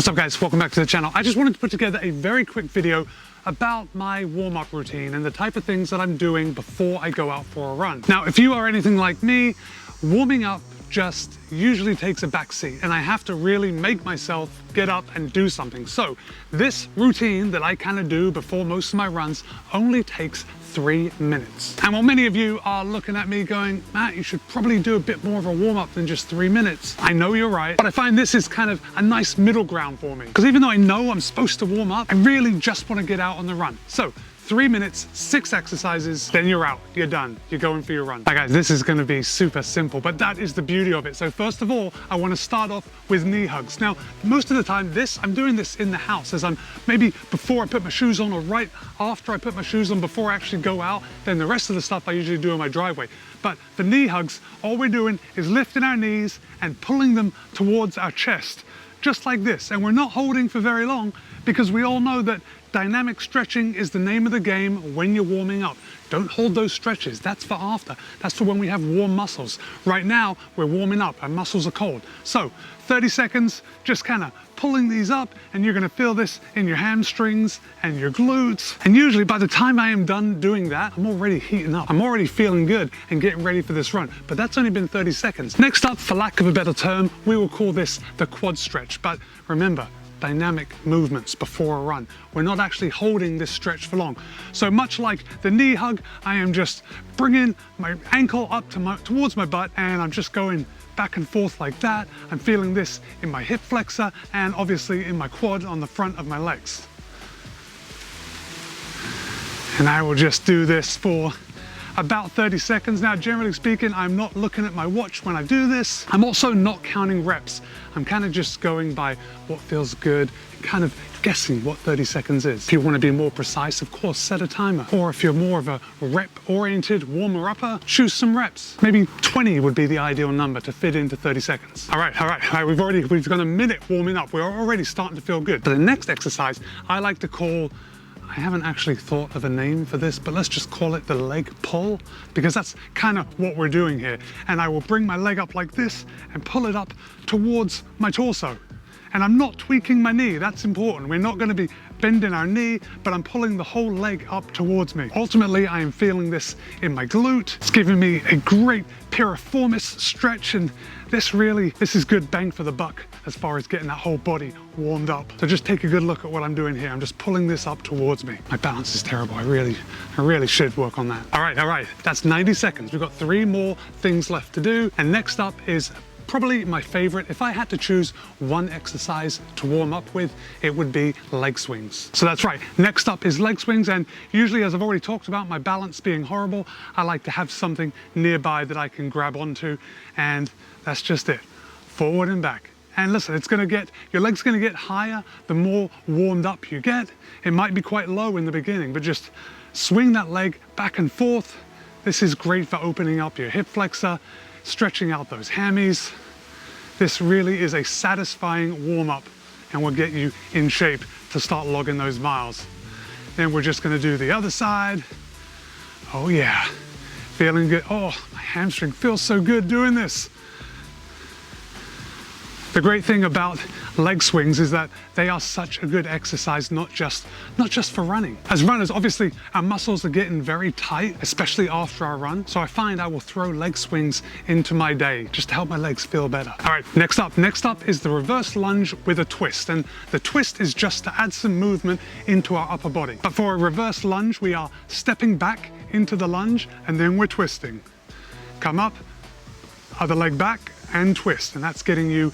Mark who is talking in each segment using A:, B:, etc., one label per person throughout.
A: What's up guys, welcome back to the channel. I just wanted to put together a very quick video about my warm-up routine and the type of things that I'm doing before I go out for a run. Now, if you are anything like me, warming up just usually takes a back seat and I have to really make myself get up and do something. So this routine that I kind of do before most of my runs only takes 3 minutes. And while many of you are looking at me going, Matt, you should probably do a bit more of a warm-up than just 3 minutes. I know you're right, but I find this is kind of a nice middle ground for me. Because even though I know I'm supposed to warm up, I really just want to get out on the run. So 3 minutes, 6 exercises, then you're out, you're done, you're going for your run. Now guys, this is gonna be super simple, but that is the beauty of it. So first of all, I wanna start off with knee hugs. Now, most of the time I'm doing this in the house as I'm maybe before I put my shoes on or right after I put my shoes on before I actually go out, then the rest of the stuff I usually do in my driveway. But for knee hugs, all we're doing is lifting our knees and pulling them towards our chest, just like this. And we're not holding for very long because we all know that dynamic stretching is the name of the game when you're warming up. Don't hold those stretches. That's for after. That's for when we have warm muscles. Right now, we're warming up. Our muscles are cold. So 30 seconds, just kind of pulling these up, and you're going to feel this in your hamstrings and your glutes. And usually by the time I am done doing that, I'm already heating up. I'm already feeling good and getting ready for this run. But that's only been 30 seconds. Next up, for lack of a better term, we will call this the quad stretch. But remember, dynamic movements before a run. We're not actually holding this stretch for long. So much like the knee hug, I am just bringing my ankle up to towards my butt, and I'm just going back and forth like that. I'm feeling this in my hip flexor and obviously in my quad on the front of my legs. And I will just do this for about 30 seconds. Now, generally speaking, I'm not looking at my watch when I do this. I'm also not counting reps. I'm kind of just going by what feels good, kind of guessing what 30 seconds is. If you want to be more precise, of course, set a timer. Or if you're more of a rep-oriented warmer-upper, choose some reps. Maybe 20 would be the ideal number to fit into 30 seconds. All right, we've got a minute warming up. We're already starting to feel good. But the next exercise I like to call, I haven't actually thought of a name for this, but let's just call it the leg pull, because that's kind of what we're doing here. And I will bring my leg up like this and pull it up towards my torso. And I'm not tweaking my knee, that's important. We're not gonna be bending our knee, but I'm pulling the whole leg up towards me. Ultimately, I am feeling this in my glute. It's giving me a great piriformis stretch, and this is good bang for the buck as far as getting that whole body warmed up. So just take a good look at what I'm doing here. I'm just pulling this up towards me. My balance is terrible. I really should work on that. All right, that's 90 seconds. We've got 3 more things left to do. And next up is probably my favorite. If I had to choose one exercise to warm up with, it would be leg swings. So that's right, next up is leg swings, and usually, as I've already talked about, my balance being horrible, I like to have something nearby that I can grab onto, and that's just it, forward and back. And listen, your leg's gonna get higher the more warmed up you get. It might be quite low in the beginning, but just swing that leg back and forth. This is great for opening up your hip flexor, stretching out those hammies. This really is a satisfying warm-up and will get you in shape to start logging those miles. Then we're just gonna do the other side. Oh yeah, feeling good. Oh, my hamstring feels so good doing this. The great thing about leg swings is that they are such a good exercise, not just for running. As runners, obviously, our muscles are getting very tight, especially after our run. So I find I will throw leg swings into my day just to help my legs feel better. All right, next up is the reverse lunge with a twist. And the twist is just to add some movement into our upper body. But for a reverse lunge, we are stepping back into the lunge and then we're twisting. Come up, other leg back, and twist, and that's getting your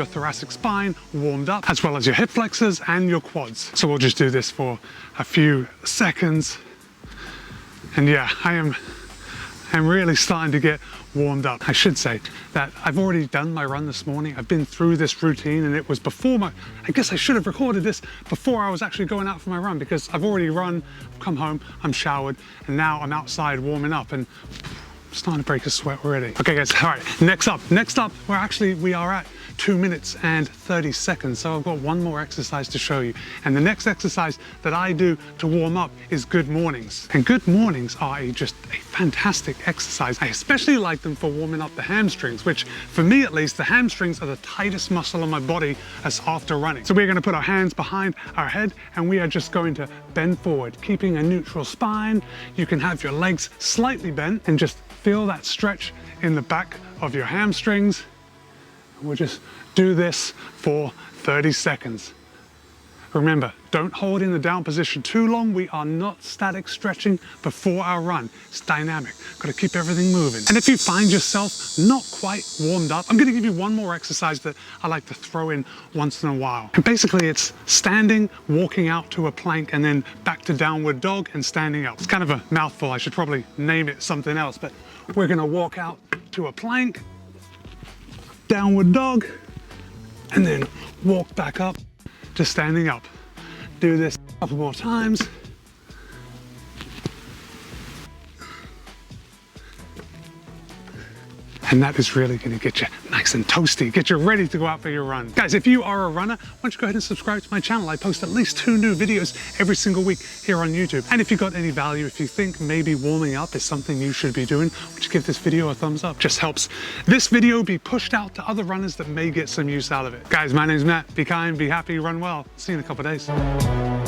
A: thoracic spine warmed up, as well as your hip flexors and your quads. So we'll just do this for a few seconds, and yeah, I'm really starting to get warmed up. I should say that I've already done my run this morning. I've been through this routine, and it was before I guess I should have recorded this before I was actually going out for my run, because I've already run, I've come home, I'm showered, and now I'm outside warming up, and starting to break a sweat already. Okay guys, all right, next up, we are at 2 minutes and 30 seconds. So I've got one more exercise to show you. And the next exercise that I do to warm up is good mornings. And good mornings are just a fantastic exercise. I especially like them for warming up the hamstrings, which for me at least, the hamstrings are the tightest muscle on my body as after running. So we're going to put our hands behind our head and we are just going to bend forward, keeping a neutral spine. You can have your legs slightly bent and just feel that stretch in the back of your hamstrings. We'll just do this for 30 seconds. Remember, don't hold in the down position too long. We are not static stretching before our run. It's dynamic. Got to keep everything moving. And if you find yourself not quite warmed up, I'm going to give you one more exercise that I like to throw in once in a while. And basically it's standing, walking out to a plank, and then back to downward dog and standing up. It's kind of a mouthful. I should probably name it something else, but we're going to walk out to a plank, downward dog, and then walk back up to standing up. Do this a couple more times. And that is really going to get you nice and toasty, get you ready to go out for your run. Guys, if you are a runner, why don't you go ahead and subscribe to my channel. I post at least 2 new videos every single week here on YouTube. And if you got any value, if you think maybe warming up is something you should be doing, would you give this video a thumbs up? Just helps this video be pushed out to other runners that may get some use out of it. Guys, my name's Matt. Be kind, be happy, run well. See you in a couple of days.